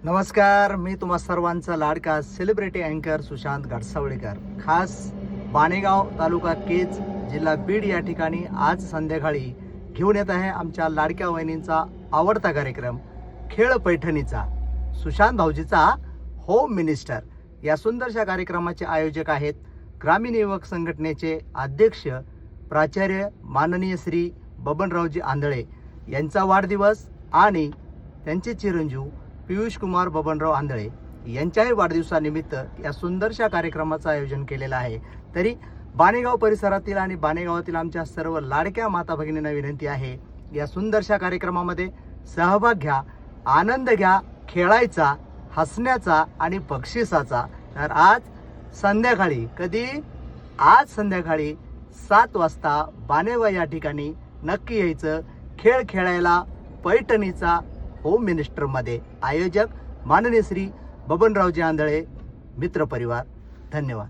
नमस्कार, मी तुम्हा सर्वांचा लाडका सेलिब्रिटी अँकर सुशांत घाटसावळेकर, खास बाणेगाव तालुका केज जिल्हा बीड या ठिकाणी आज संध्याकाळी घेऊन येत आहे आमच्या लाडक्या वहिनींचा आवडता कार्यक्रम खेळ पैठणीचा, सुशांत भाऊजीचा होम मिनिस्टर। या सुंदरशा कार्यक्रमाचे आयोजक आहेत ग्रामीण युवक संघटनेचे अध्यक्ष प्राचार्य माननीय श्री बबनरावजी आंधळे यांचा वाढदिवस आणि त्यांचे चिरंजीव पियुष कुमार बबनराव आंधळे यांच्याही वाढदिवसानिमित्त या सुंदरशा कार्यक्रमाचं आयोजन केलेलं आहे। तरी बाणेगाव परिसरातील आणि बाणेगावातील आमच्या सर्व लाडक्या माता भगिनींना विनंती आहे, या सुंदरशा कार्यक्रमामध्ये सहभाग घ्या, आनंद घ्या, खेळायचा, हसण्याचा आणि बक्षिसाचा। तर आज संध्याकाळी आज संध्याकाळी 7 वाजता बाणेगाव या ठिकाणी नक्की यायचं खेळ खेळायला पैठणीचा होम मिनिस्टरमध्ये। आयोजक माननीय श्री बबनरावजी आंधळे, मित्र परिवार। धन्यवाद।